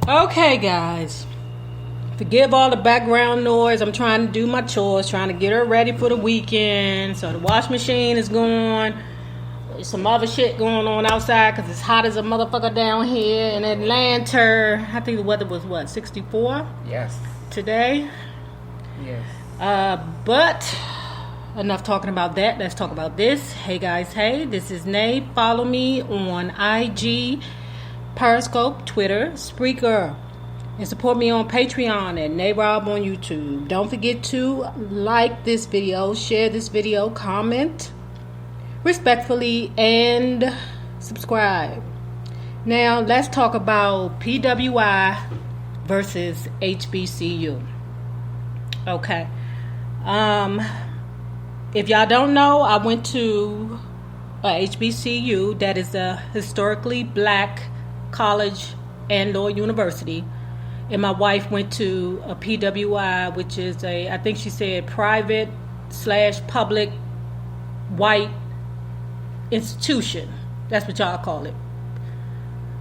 Okay, guys. Forgive all the background noise. I'm trying to do my chores, trying to get her ready for the weekend. So the wash machine is going. There's some other shit going on outside because it's hot as a motherfucker down here in Atlanta. I think the weather was, 64? Yes. Today? Yes. But enough talking about that. Let's talk about this. Hey, guys. Hey, this is Nay. Follow me on IG, Periscope, Twitter, Spreaker. And support me on Patreon at NayRob on YouTube. Don't forget to like this video, share this video, comment respectfully, and subscribe. Now, let's talk about PWI versus HBCU. Okay. If y'all don't know, I went to a HBCU, that is a historically black college and or university. And my wife went to a PWI, which is I think she said private / public white institution. That's what y'all call it.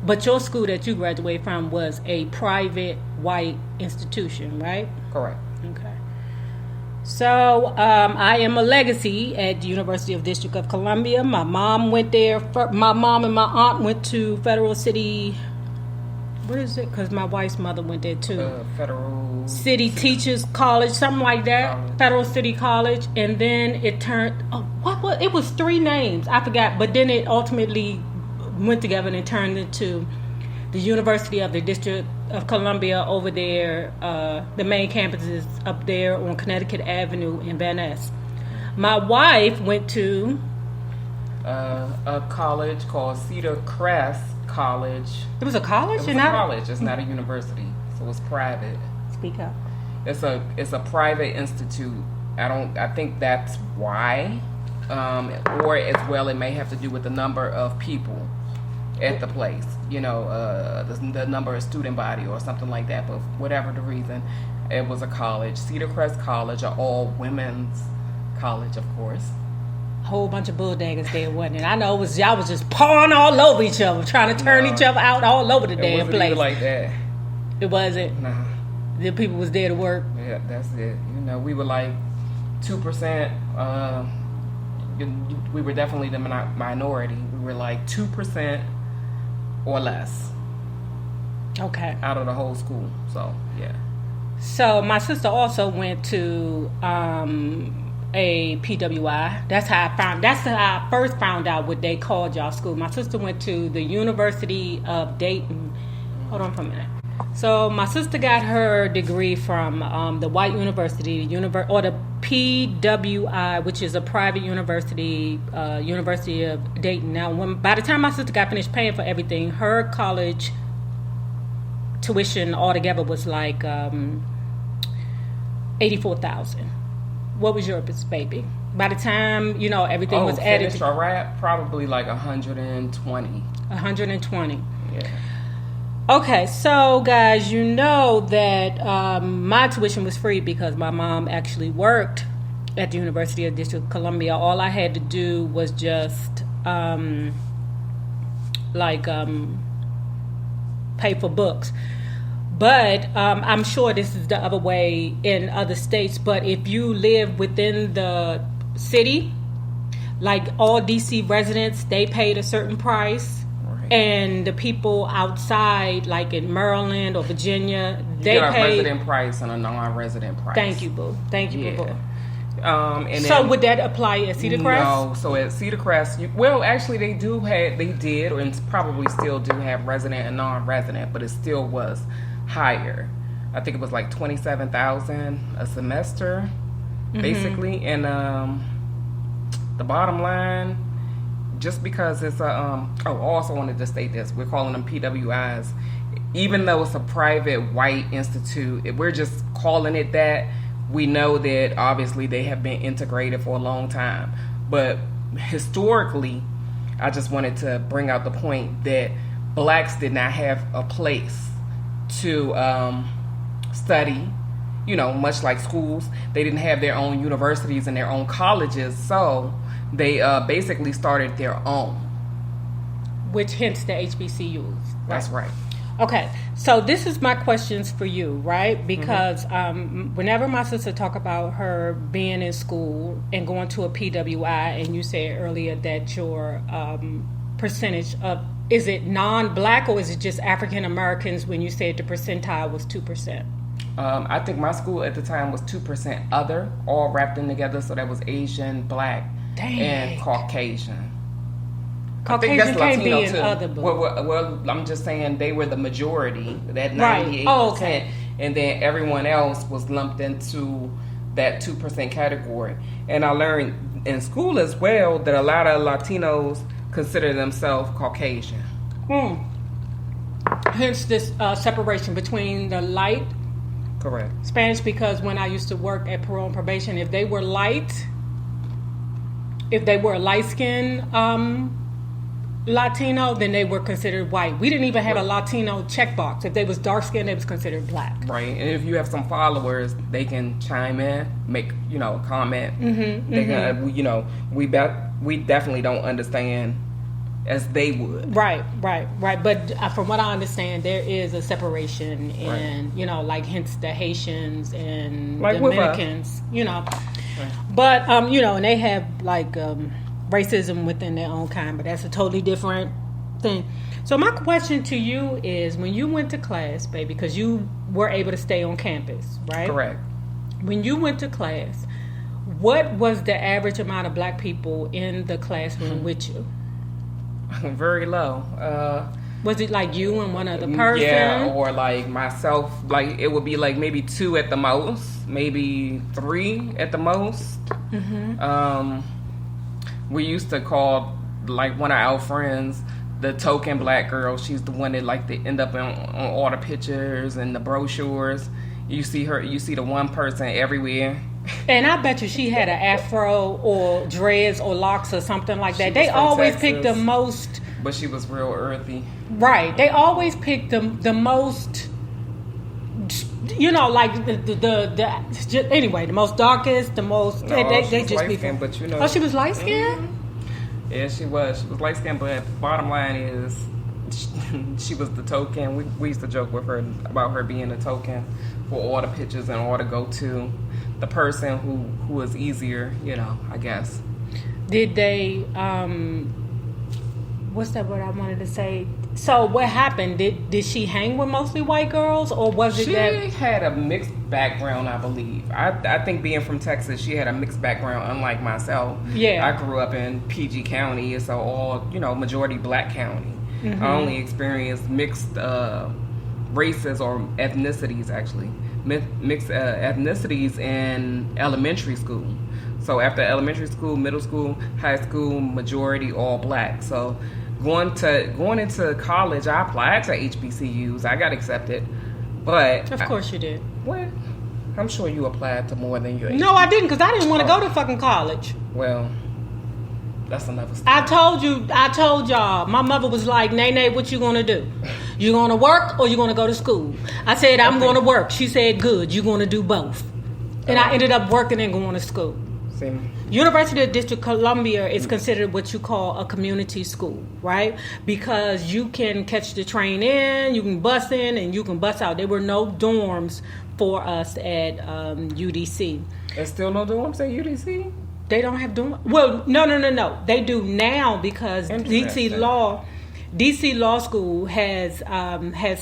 But your school that you graduated from was a private white institution, right? Correct. Okay. So I am a legacy at the University of District of Columbia. My mom went there. My mom and my aunt went to Federal City. What is it? Because my wife's mother went there too. Federal City Teachers College, something like that. Federal City College, and then it turned. It was 3 names. I forgot, but then it ultimately went together and it turned into the University of the District of Columbia over there. The main campus is up there on Connecticut Avenue in Van Ness. My wife went to a college called Cedar Crest College. It was a college? It was a college. It's not a university, so it's private. Speak up. It's a private institute. I think that's why, or as well, it may have to do with the number of people at the place. You know, the number of student body or something like that. But whatever the reason, it was a college. Cedar Crest College, an all women's college, of course. Whole bunch of bulldaggers there, wasn't it? I know y'all was just pawing all over each other, trying to turn each other out all over the damn place. It wasn't like that. It wasn't? Nah. The people was there to work. Yeah, that's it. You know, we were like 2%. We were definitely the minority. We were like 2% or less. Okay. Out of the whole school. So, yeah. So, my sister also went to a PWI. That's how I first found out what they called y'all school. My sister went to the University of Dayton. Hold on for a minute. So my sister got her degree from the white university, or the PWI, which is a private university, University of Dayton. Now, by the time my sister got finished paying for everything, her college tuition altogether was like $84,000. What was yours, baby? By the time, everything was added. Finished or wrap, probably like 120. 120. Yeah. Okay, so guys, you know that my tuition was free because my mom actually worked at the University of District of Columbia. All I had to do was just pay for books. But I'm sure this is the other way in other states. But if you live within the city, like all DC residents, they paid a certain price. Right. And the people outside, like in Maryland or Virginia, they paid a resident price and a non-resident price. Thank you, boo. Thank you, boo. And so would that apply at Cedar Crest? No. So at Cedar Crest, actually they did, and probably still do have resident and non-resident, but it still was higher. I think it was like $27,000 a semester, basically. And the bottom line, just because it's I also wanted to state this: we're calling them PWIs, even though it's a private white institute. We're just calling it that. We know that obviously they have been integrated for a long time, but historically, I just wanted to bring out the point that blacks did not have a place to study, much like schools. They didn't have their own universities and their own colleges, so they basically started their own. Which hence the HBCUs. That's right. Okay, so this is my questions for you, right? Because whenever my sister talk about her being in school and going to a PWI, and you said earlier that your percentage of, is it non-black or is it just African Americans when you said the percentile was 2%? I think my school at the time was 2% other, all wrapped in together. So that was Asian, black, and Caucasian. Caucasian can't be in other books. Well, I'm just saying they were the majority, that 98%. Right. Oh, okay. And then everyone else was lumped into that 2% category. And I learned in school as well that a lot of Latinos consider themselves Caucasian. Hence this separation between the light Correct. Spanish, because when I used to work at parole and probation, if they were light, if they were a light-skinned Latino, then they were considered white. We didn't even have a Latino checkbox. If they was dark-skinned, they was considered black. Right, and if you have some followers, they can chime in, make a comment. They can, we definitely don't understand as they would. Right. But from what I understand, there is a separation in, like hence the Haitians and like Dominicans, Right. But, and they have like racism within their own kind, but that's a totally different thing. So my question to you is, when you went to class, baby, because you were able to stay on campus, right? Correct. When you went to class, what was the average amount of black people in the classroom with you? Very low. Was it like you and one other person? Yeah, or like myself. Like it would be like maybe 2 at the most, maybe 3 at the most. We used to call like one of our friends the token black girl. She's the one that like to end up on all the pictures and the brochures. You see the one person everywhere. And I bet you she had an afro or dreads or locks or something like that. They always pick the most. But she was real earthy. Right. They always pick the most. Like the anyway, the most darkest, the most. No, they just be. But Oh, she was light skinned. Yeah, she was. She was light skinned, but bottom line is, she was the token. We used to joke with her about her being a token for all the pictures and all the go-to. The person who was easier, I guess. Did they, what's that word I wanted to say? So what happened? Did she hang with mostly white girls, or was it that? She had a mixed background, I believe. I think being from Texas, she had a mixed background, unlike myself. Yeah. I grew up in PG County. It's all, majority black county. I only experienced mixed races or ethnicities, actually. Mixed ethnicities in elementary school. So after elementary school, middle school, high school, majority all black. So going into college, I applied to HBCUs. I got accepted, but of course you did. What? I'm sure you applied to more than your. No, I didn't, because I didn't want to go to fucking college. Well, that's another story. I told y'all. My mother was like, "Nay, what you gonna do? You gonna work or you gonna go to school?" I said, "I'm gonna work." She said, "Good, you gonna do both." And I ended up working and going to school. Same. University of District of Columbia is considered what you call a community school, right? Because you can catch the train in, you can bus in, and you can bus out. There were no dorms for us at UDC. There's still no dorms at UDC? They don't have dorms. Well, no. They do now, because DC Law School has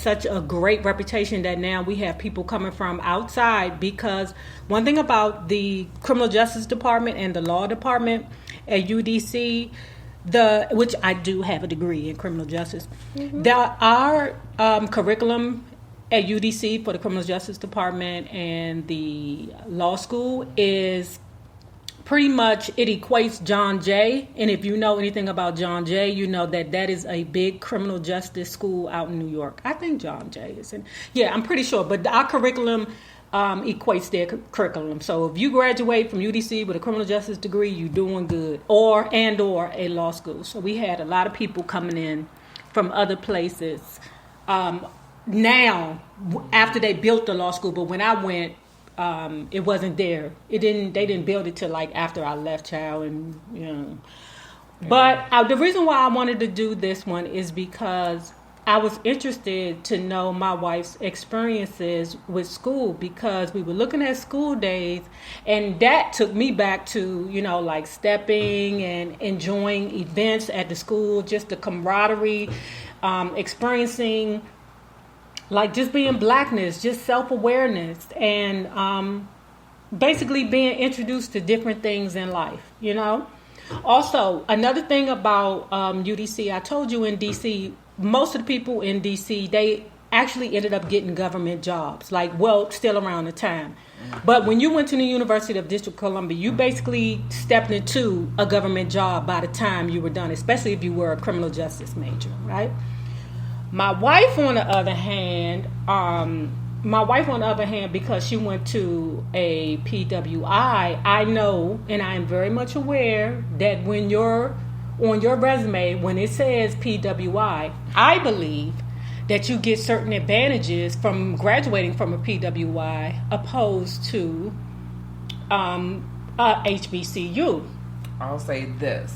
such a great reputation that now we have people coming from outside, because one thing about the criminal justice department and the law department at UDC, which I do have a degree in criminal justice, our curriculum at UDC for the criminal justice department and the law school is pretty much, it equates John Jay. And if you know anything about John Jay, you know that is a big criminal justice school out in New York. I think John Jay is in. Yeah, I'm pretty sure. But our curriculum equates their curriculum. So if you graduate from UDC with a criminal justice degree, you're doing good. Or a law school. So we had a lot of people coming in from other places. Now, after they built the law school, but when I went, it wasn't there. They didn't build it till like after I left, child, and But the reason why I wanted to do this one is because I was interested to know my wife's experiences with school, because we were looking at school days, and that took me back to, like stepping and enjoying events at the school, just the camaraderie, experiencing like just being blackness, just self-awareness, and basically being introduced to different things in life, Also, another thing about UDC, I told you in DC, most of the people in DC, they actually ended up getting government jobs, still around the time. But when you went to the University of District of Columbia, you basically stepped into a government job by the time you were done, especially if you were a criminal justice major, right? My wife, on the other hand, because she went to a PWI, I know, and I am very much aware that when you're on your resume, when it says PWI, I believe that you get certain advantages from graduating from a PWI opposed to HBCU. I'll say this.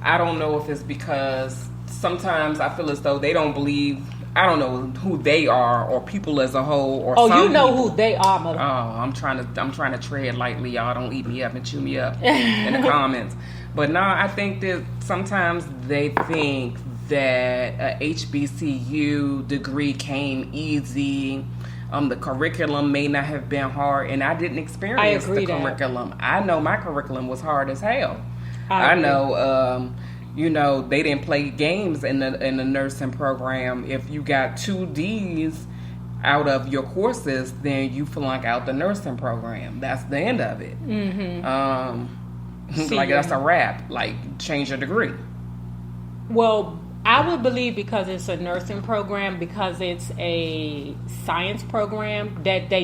I don't know if it's because sometimes I feel as though they don't believe, I don't know who they are or people as a whole, or you know people. Who they are, mother. Oh, I'm trying to tread lightly, y'all. Don't eat me up and chew me up in the comments. But no, I think that sometimes they think that a HBCU degree came easy. The curriculum may not have been hard, and I didn't experience the curriculum. I know my curriculum was hard as hell. I know. They didn't play games in the nursing program. If you got 2 D's out of your courses, then you flunk out the nursing program. That's the end of it. Mm-hmm. That's a wrap. Change your degree. Well, I would believe because it's a nursing program, because it's a science program, that they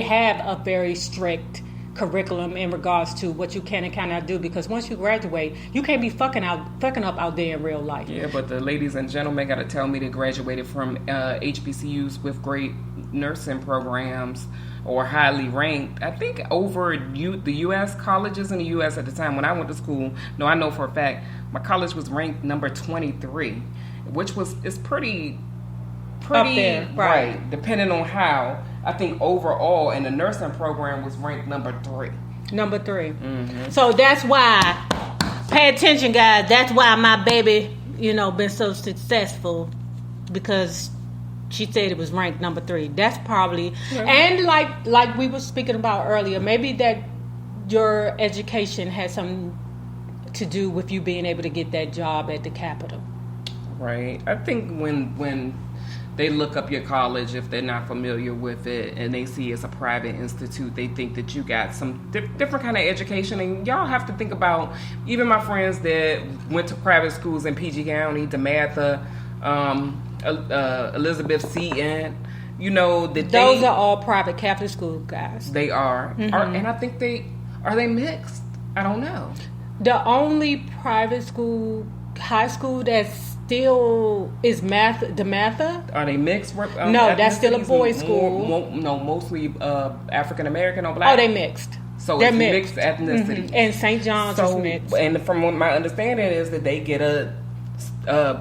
have a very strict curriculum in regards to what you can and cannot do, because once you graduate, you can't be fucking up out there in real life. Yeah, but the ladies and gentlemen got to tell me they graduated from HBCUs with great nursing programs or highly ranked. I think over the U.S. colleges in the U.S. at the time when I went to school. No, I know for a fact my college was ranked number 23, which is pretty up there, right? Depending on how. I think overall in the nursing program was ranked number 3. Number 3. Mm-hmm. So that's why, pay attention, guys. That's why my baby, been so successful, because she said it was ranked number 3. That's probably, and like we were speaking about earlier, maybe that your education has something to do with you being able to get that job at the Capitol. Right. I think when they look up your college, if they're not familiar with it, and they see it's a private institute, they think that you got some different kind of education. And y'all have to think about, even my friends that went to private schools in PG County, DeMatha, Elizabeth Seton, that those are all private Catholic school guys. They are. Mm-hmm. And I think are they mixed? I don't know. The only private school, high school that's still is DeMatha. Are they mixed? No, that's still a boys' school. Mostly African American or black. Oh, they mixed. So they're it's mixed ethnicity. Mm-hmm. And St. John's is mixed. And from what my understanding is that they get a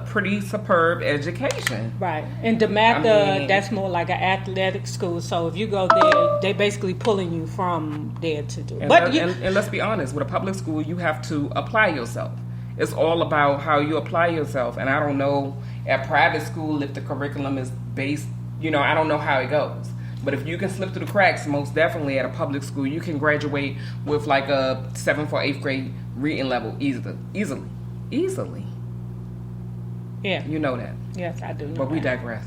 pretty superb education. Right. And DeMatha, that's more like an athletic school. So if you go there, they basically pulling you from there to do it. And let's be honest, with a public school, you have to apply yourself. It's all about how you apply yourself. And I don't know at private school if the curriculum is based, I don't know how it goes. But if you can slip through the cracks, most definitely at a public school, you can graduate with like a 7th or 8th grade reading level easily. Yeah. You know that. Yes, I do know But we digress.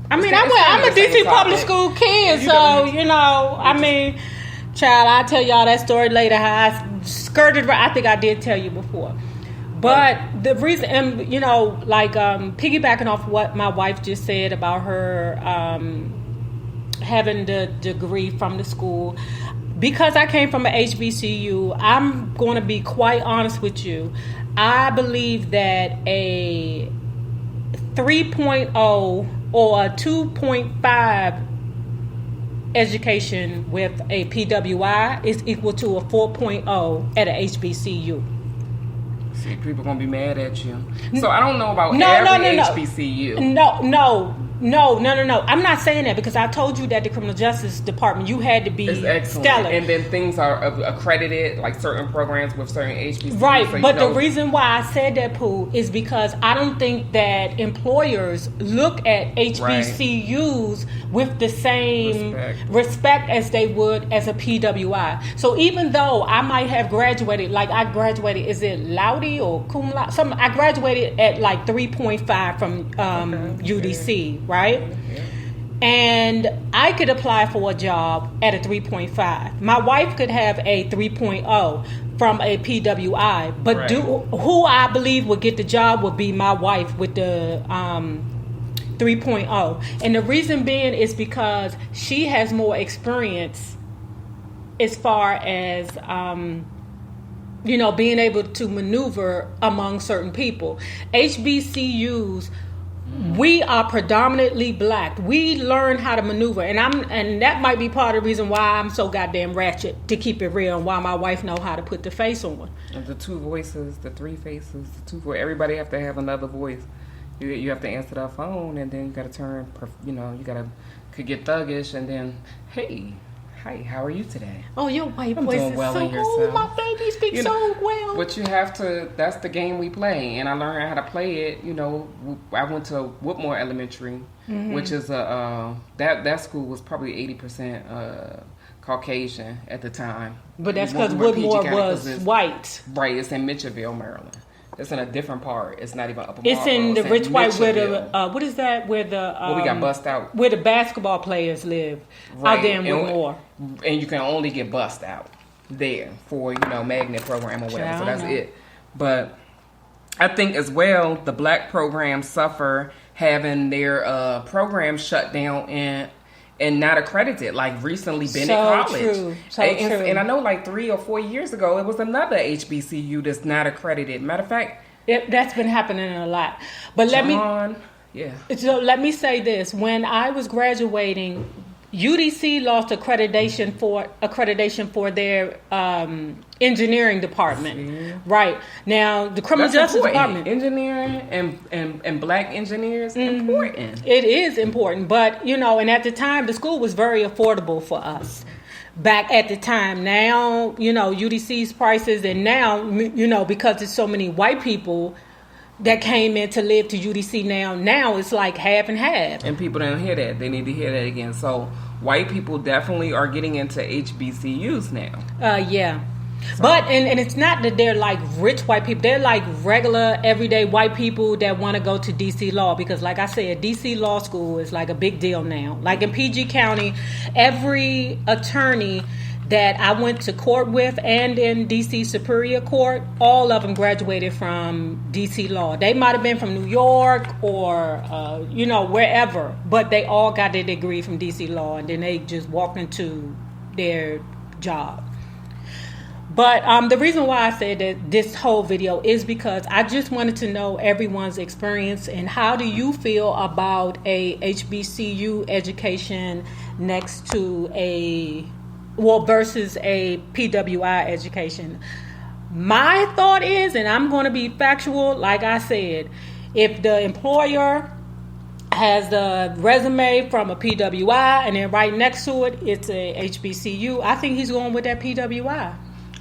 I'm a DC public school kid, child, I'll tell y'all that story later, how I skirted right. I think I did tell you before. But the reason, piggybacking off what my wife just said about her having the degree from the school, because I came from an HBCU, I'm going to be quite honest with you. I believe that a 3.0 or a 2.5 education with a PWI is equal to a 4.0 at a HBCU. See, people gonna be mad at you. So I don't know about No. HBCU. No. I'm not saying that because I told you that the criminal justice department, you had to be stellar. And then things are accredited, like certain programs with certain HBCUs. Right, so but the reason why I said that, Pooh, is because I don't think that employers look at HBCUs with the same respect as they would as a PWI. So even though I might have graduated, like I graduated, is it Laude or cum laude? I graduated at like 3.5 from UDC, right? Yeah. And I could apply for a job at a 3.5. My wife could have a 3.0 from a PWI, but who I believe would get the job would be my wife with the 3.0. And the reason being is because she has more experience as far as being able to maneuver among certain people. HBCUs, we are predominantly black. We learn how to maneuver, and that might be part of the reason why I'm so goddamn ratchet, to keep it real, and why my wife know how to put the face on. And the two voices, the three faces, the two voices. Everybody have to have another voice. You have to answer that phone, and then you got to turn. Could get thuggish, and then hey. Hi, how are you today? Oh, your white voice is so cool. My baby speaks so well. But you have to, that's the game we play. And I learned how to play it. I went to Whitmore Elementary, which is that school was probably 80% Caucasian at the time. But that's because Whitmore was white. Right, it's in Mitchellville, Maryland. It's in a different part. It's not even Upper It's in the rich white where the what is that? Where the we got bussed out. Where the basketball players live out there in Whitmore. And you can only get bussed out there for magnet program or whatever. So that's it. But I think as well the black programs suffer having their programs shut down and not accredited, like recently Bennett College. True. True. And I know like 3 or 4 years ago, it was another HBCU that's not accredited. Matter of fact, that's been happening a lot. But let me say this: when I was graduating, UDC lost accreditation for their engineering department. Mm-hmm. Right now, the criminal justice department, engineering and black engineers, important. It is important, but and at the time, the school was very affordable for us. Back at the time, now UDC's prices, and now because there's so many white people that came in to live to UDC now it's like half and half. And people don't hear that. They need to hear that again. So white people definitely are getting into HBCUs now. Yeah. So. But and it's not that they're like rich white people. They're like regular, everyday white people that want to go to DC Law, because like I said, DC Law School is like a big deal now. Like in PG County, every attorney that I went to court with and in DC Superior Court, all of them graduated from DC Law. They might have been from New York or, wherever, but they all got their degree from DC Law, and then they just walked into their job. But the reason why I said that this whole video is because I just wanted to know everyone's experience and how do you feel about a HBCU education next to versus a PWI education. My thought is, and I'm going to be factual, like I said, if the employer has the resume from a PWI and then right next to it, it's a HBCU, I think he's going with that PWI.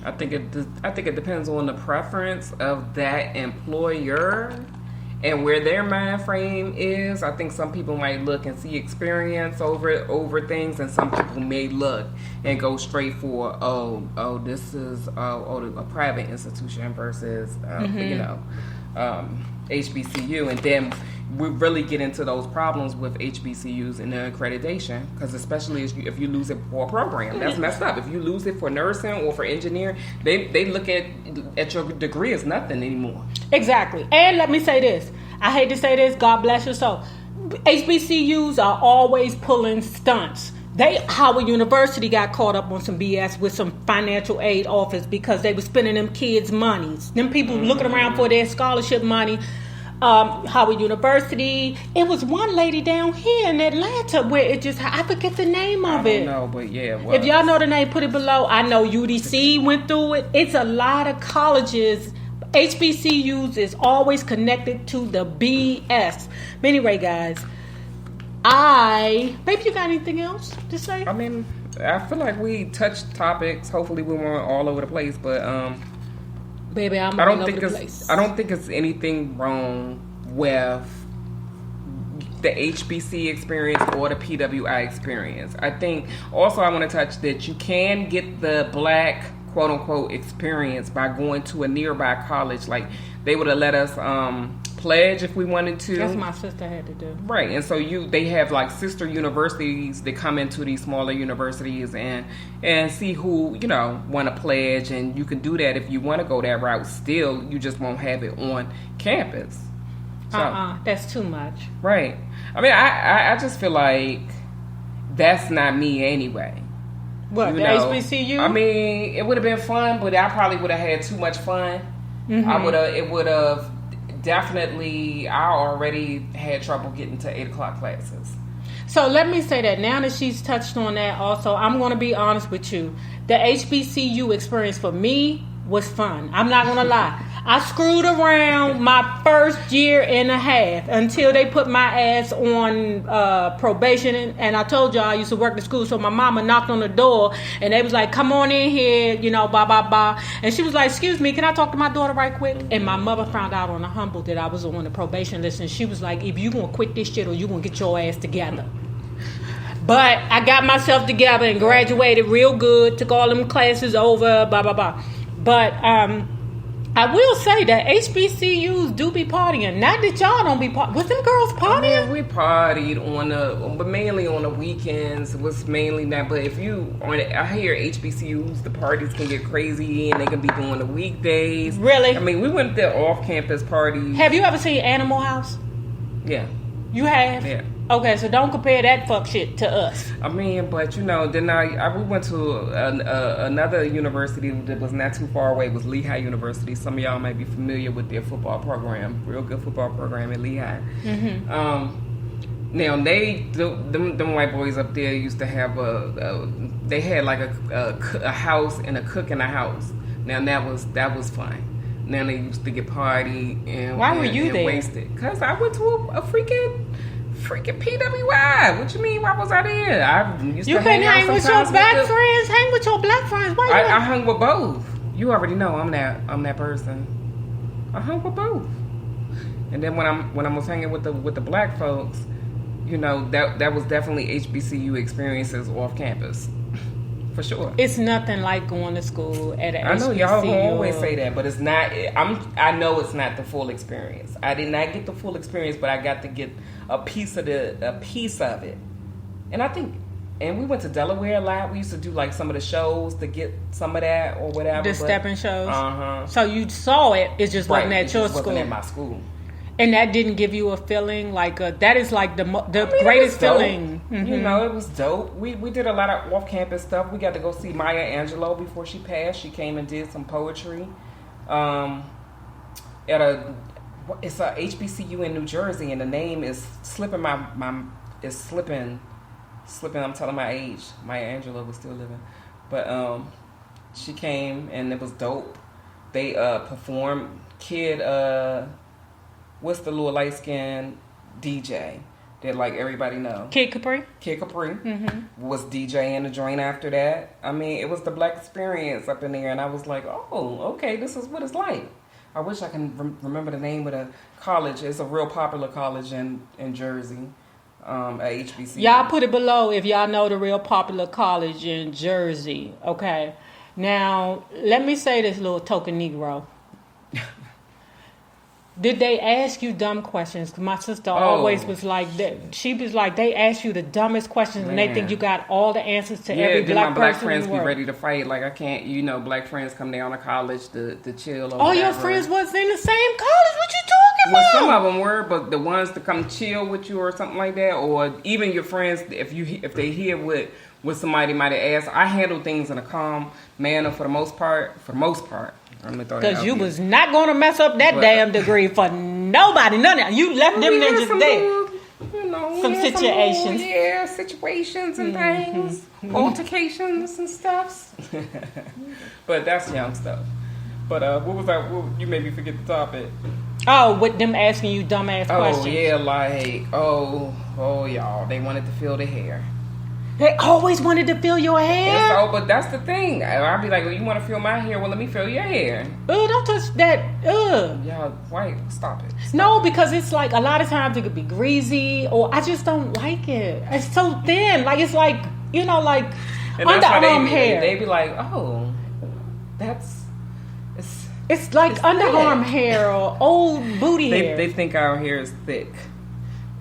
I think it depends on the preference of that employer and where their mind frame is. I think some people might look and see experience over things, and some people may look and go straight for this is a private institution versus HBCU, and then we really get into those problems with HBCUs and the accreditation, because especially if you lose it for a program, that's messed up. If you lose it for nursing or for engineering, they look at your degree as nothing anymore. Exactly. And let me say this. I hate to say this. God bless your soul. HBCUs are always pulling stunts. Howard University got caught up on some BS with some financial aid office because they were spending them kids' monies. Them people looking around for their scholarship money. Howard University. It was one lady down here in Atlanta where I forget the name of it. I don't know, but yeah, it was. If y'all know the name, put it below. I know UDC went through it. It's a lot of colleges. HBCUs is always connected to the BS. But anyway, guys, maybe you got anything else to say? I mean, I feel like we touched topics. Hopefully, we weren't all over the place, but baby, I don't think it's anything wrong with the HBC experience or the PWI experience. I think also I want to touch that you can get the black quote unquote experience by going to a nearby college. Like they would have let us pledge if we wanted to. That's what my sister had to do. Right. And so they have like sister universities that come into these smaller universities and see who, want to pledge, and you can do that if you want to go that route still. You just won't have it on campus. So, that's too much. Right. I mean, I just feel like that's not me anyway. What, the HBCU? I mean, it would have been fun, but I probably would have had too much fun. Mm-hmm. It would have definitely, I already had trouble getting to 8 o'clock classes. So let me say that now that she's touched on that also, I'm going to be honest with you. The HBCU experience for me was fun. I'm not going to lie. I screwed around my first year and a half until they put my ass on probation. And I told y'all I used to work at school, so my mama knocked on the door and they was like, come on in here, blah, blah, blah. And she was like, excuse me, can I talk to my daughter right quick? And my mother found out on the humble that I was on the probation list, and she was like, if you going to quit this shit or you going to get your ass together. But I got myself together and graduated real good, took all them classes over, blah, blah, blah. But I will say that HBCUs do be partying. Not that y'all don't be partying. Was them girls partying? I mean, we partied but mainly on the weekends. It was mainly that. But I hear HBCUs, the parties can get crazy and they can be doing the weekdays. Really? I mean, we went to off-campus parties. Have you ever seen Animal House? Yeah. You have? Yeah. Okay, so don't compare that fuck shit to us. I mean, but then we went to another university that was not too far away. It was Lehigh University. Some of y'all might be familiar with their football program. Real good football program at Lehigh. Mm-hmm. Now them white boys up there used to have they had like a house and a cook in a house. Now that was fun. Now they used to get party and why were you there? Wasted. Cause I went to a freaking PWI. What you mean? Why was I there? I used you to couldn't hang with your black friends. Hang with your black friends. Why? I hung with both. You already know I'm that person. I hung with both. And then when I was hanging with the black folks, that was definitely HBCU experiences off campus. For sure. It's nothing like going to school at an HBCU. I know y'all always say that, but it's not. I know it's not the full experience. I did not get the full experience, but I got to get a piece of it. And I think, and we went to Delaware a lot. We used to do like some of the shows to get some of that or whatever. The stepping shows. Uh-huh. So you saw it. It just wasn't at your school. Wasn't at my school. And that didn't give you a feeling that is like the greatest feeling. Mm-hmm. It was dope. We did a lot of off-campus stuff. We got to go see Maya Angelou before she passed. She came and did some poetry it's a HBCU in New Jersey, and the name is slipping slipping. I'm telling my age. Maya Angelou was still living, but she came and it was dope. They performed. What's the little light skinned DJ that like everybody know? Kid Capri was DJing the joint after that. I mean, it was the black experience up in there, and I was like, oh, okay, this is what it's like. I wish I can remember the name of the college. It's a real popular college in Jersey, at HBCU. Y'all put it below if y'all know the real popular college in Jersey. Okay. Now, let me say this, little token Negro. Did they ask you dumb questions? Because my sister always was like that. She was like, they ask you the dumbest questions, and they think you got all the answers to every black person in the world. My black friends be ready to fight. Like, I can't, black friends come down to college to chill. All your friends was in the same college? What you talking about? Well, some of them were, but the ones to come chill with you or something like that, or even your friends, if they hear what somebody might have asked, I handle things in a calm manner for the most part. Because you was not going to mess up that damn degree for nobody. None of you left them ninjas there. Some situations. Situations and things. Altercations and stuff. But that's young stuff. But what was that? You made me forget the topic. Oh, with them asking you dumbass questions. Oh yeah, like y'all, they wanted to feel the hair. They always wanted to feel your hair. So, but that's the thing. I'd be like, well, you want to feel my hair? Well, let me feel your hair. Don't touch that. Yeah, wait, stop it. No, because it's like a lot of times it could be greasy, or I just don't like it. It's so thin. Like it's like like underarm hair. They be like, oh, it's like underarm hair or old booty hair. They think our hair is thick.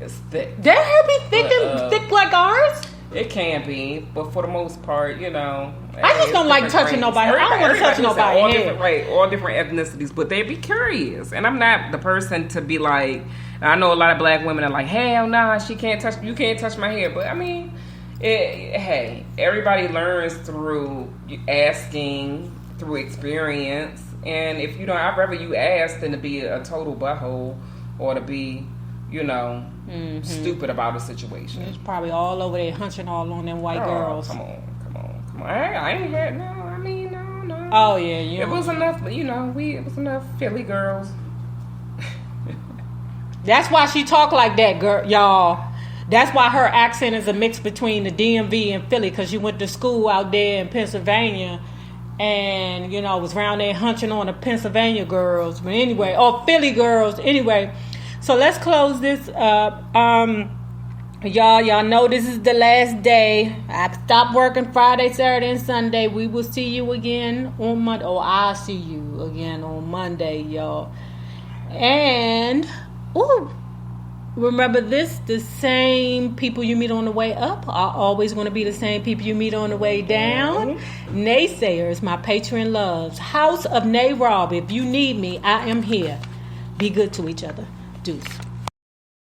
It's thick. Their hair be thick like ours? It can be, but for the most part, I just don't like touching nobody. I don't want to touch nobody's hair. All different ethnicities, but they be curious. And I'm not the person to be like, I know a lot of black women are like, hell nah, you can't touch my hair. But I mean, hey, everybody learns through asking, through experience. And if I'd rather you ask than to be a total butthole or to be, stupid about a situation. It's probably all over there hunching all on them white girls. Come on. I ain't had no. Oh yeah, it was enough. It was enough Philly girls. That's why she talk like that, girl, y'all. That's why her accent is a mix between the DMV and Philly, because she went to school out there in Pennsylvania. And, was around there hunching on the Pennsylvania girls. But anyway, Philly girls. Anyway, so let's close this up. Y'all know this is the last day. I stopped working Friday, Saturday, and Sunday. We will see you again on Monday. I'll see you again on Monday, y'all. And, remember this, the same people you meet on the way up are always going to be the same people you meet on the way down. Naysayers, my patron loves. House of Nay Rob, if you need me, I am here. Be good to each other. Deuce.